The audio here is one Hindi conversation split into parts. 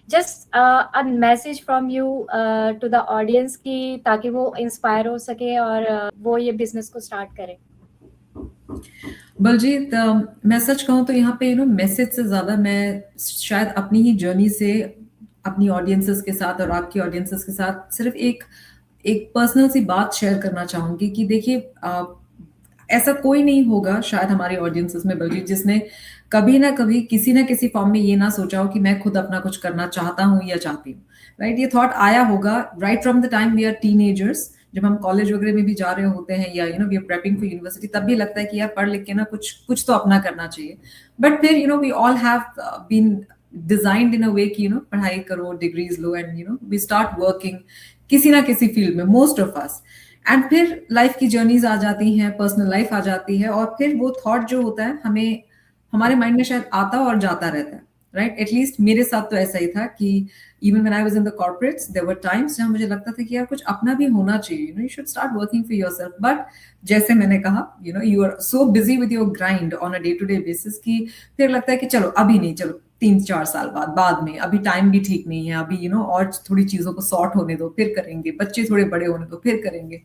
Just a message from you to the audience की ताकि वो इंस्पायर हो सके और वो ये बिजनेस को स्टार्ट करे। बलजीत, मैं सच कहूँ तो यहाँ पे मैसेज से ज्यादा मैं शायद अपनी ही जर्नी से अपनी ऑडियंसेस के साथ और आपकी ऑडियंसेस के साथ सिर्फ एक एक पर्सनल सी बात शेयर करना चाहूंगी कि देखिए, ऐसा कोई नहीं होगा शायद हमारे ऑडियंसेस में बलजीत जिसने कभी ना किसी फॉर्म में ये ना सोचा हो कि मैं खुद अपना कुछ करना चाहता हूँ या चाहती हूँ। राइट, ये थॉट आया होगा right from the time we are teenagers, जब हम कॉलेज वगैरह में भी जा रहे होते हैं या we are prepping for university, तब भी लगता है कि यार पढ़ लिख के ना कुछ कुछ तो अपना करना चाहिए। बट फिर we all have been designed in a way कि पढ़ाई करो, डिग्रीज लो, एंड वी स्टार्ट वर्किंग किसी ना किसी फील्ड में, मोस्ट ऑफ अस। एंड फिर लाइफ की जर्नीज आ जाती हैं, पर्सनल लाइफ आ जाती है, और फिर वो थॉट जो होता है हमें हमारे माइंड में शायद आता और जाता रहता है। राइट, एटलीस्ट मेरे साथ तो ऐसा ही था कि even when I was in the corporates there were times जहां मुझे लगता था कि यार कुछ अपना भी होना चाहिए, you should start working for yourself. But जैसे मैंने कहा, you are so busy with your grind on a day to day basis कि फिर लगता है कि चलो अभी नहीं, चलो 3-4 साल बाद में, अभी टाइम भी ठीक नहीं है, अभी और थोड़ी चीजों को सॉर्ट होने दो फिर करेंगे, बच्चे थोड़े बड़े होने दो फिर करेंगे।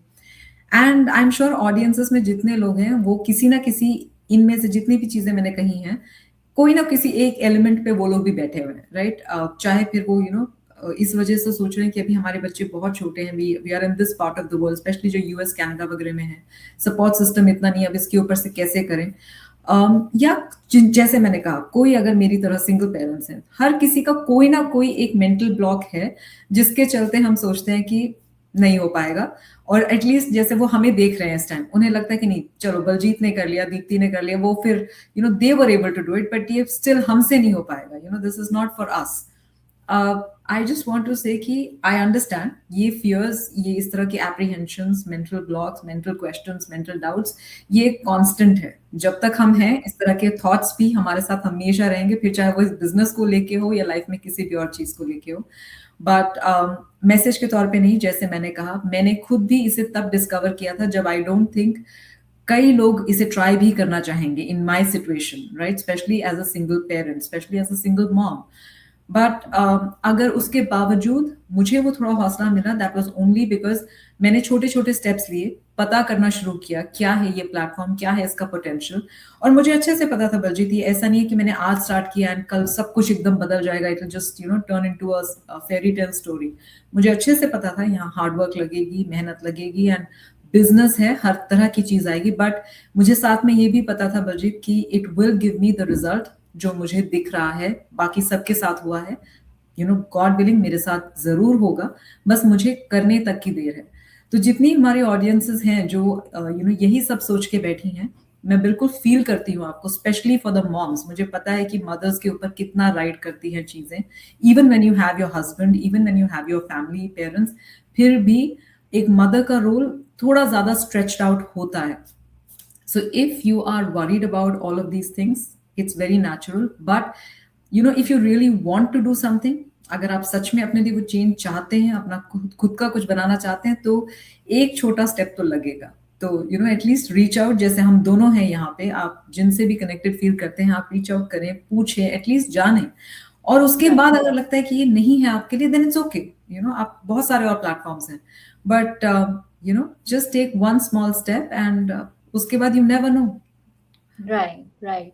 And I am sure audiences में जितने लोग हैं वो किसी ना किसी, इनमें से जितनी भी चीजें मैंने कही हैं, कोई ना किसी एक एलिमेंट पे वो लोग भी बैठे हुए हैं। राइट, चाहे फिर वो इस वजह से सोच रहे हैं कि अभी हमारे बच्चे बहुत छोटे हैं, we are in this part of the world, specially जो यूएस कनाडा वगैरह में है, सपोर्ट सिस्टम इतना नहीं, अब इसके ऊपर से कैसे करें। या जैसे मैंने कहा, कोई अगर मेरी तरह सिंगल पेरेंट्स हैं, हर किसी का कोई ना कोई एक मेंटल ब्लॉक है जिसके चलते हम सोचते हैं कि नहीं हो पाएगा। और एटलीस्ट जैसे वो हमें देख रहे हैं इस टाइम, उन्हें लगता है कि नहीं चलो बलजीत ने कर लिया, दीप्ति ने कर लिया, वो फिर they were able to do it, but ये स्टिल हमसे नहीं हो पाएगा, this is not for us. I just want to say कि आई अंडरस्टैंड ये फियर्स, ये इस तरह की apprehensions, mental blocks, mental questions, mental doubts, ये कांस्टेंट है। जब तक हम हैं इस तरह के थॉट्स भी हमारे साथ हमेशा रहेंगे, फिर चाहे वो इस बिजनेस को लेके हो या लाइफ में किसी भी और चीज को लेके हो। बट मैसेज के तौर पे नहीं, जैसे मैंने कहा, मैंने खुद भी इसे तब डिस्कवर किया था जब आई डोंट थिंक कई लोग इसे ट्राई भी करना चाहेंगे in my situation, right, especially as a single parent, especially as a single mom. But अगर उसके बावजूद मुझे वो थोड़ा हौसला मिला, दैट वाज ओनली बिकॉज मैंने छोटे छोटे स्टेप्स लिए, पता करना शुरू किया क्या है ये प्लेटफॉर्म, क्या है इसका पोटेंशियल। और मुझे अच्छे से पता था बलजीत, ये ऐसा नहीं है कि मैंने आज स्टार्ट किया एंड कल सब कुछ एकदम बदल जाएगा, it will just turn into a fairy tale story. मुझे अच्छे से पता था यहाँ हार्डवर्क लगेगी, मेहनत लगेगी, एंड बिजनेस है, हर तरह की चीज आएगी। बट मुझे साथ में ये भी पता था बलजीत कि it will give me the result जो मुझे दिख रहा है, बाकी सबके साथ हुआ है, गॉड विलिंग मेरे साथ जरूर होगा, बस मुझे करने तक की देर है। तो जितनी हमारे ऑडियंसेस हैं जो यही सब सोच के बैठी हैं, मैं बिल्कुल फील करती हूँ आपको, स्पेशली फॉर द मॉम्स। मुझे पता है कि मदर्स के ऊपर कितना राइड करती हैं चीजें, even when you have your husband, even when you have your family parents, फिर भी एक मदर का रोल थोड़ा ज्यादा स्ट्रेच्ड आउट होता है। So if you are worried about all of these things, it's very natural. But if you really want to do something, अगर आप सच में अपने लिए वो चेंज चाहते हैं, अपना खुद का कुछ बनाना चाहते हैं, तो एक छोटा स्टेप तो लगेगा। तो एटलीस्ट रीच आउट, जैसे हम दोनों हैं यहाँ पे, आप जिनसे भी कनेक्टेड फील करते हैं, आप रीच आउट करें, पूछें, एटलीस्ट जानें। और उसके बाद अगर लगता है कि ये नहीं है आपके लिए, देन इट्स ओके, आप बहुत सारे और प्लेटफॉर्म्स हैं। But just take one small step, and उसके बाद you never know. Right, right.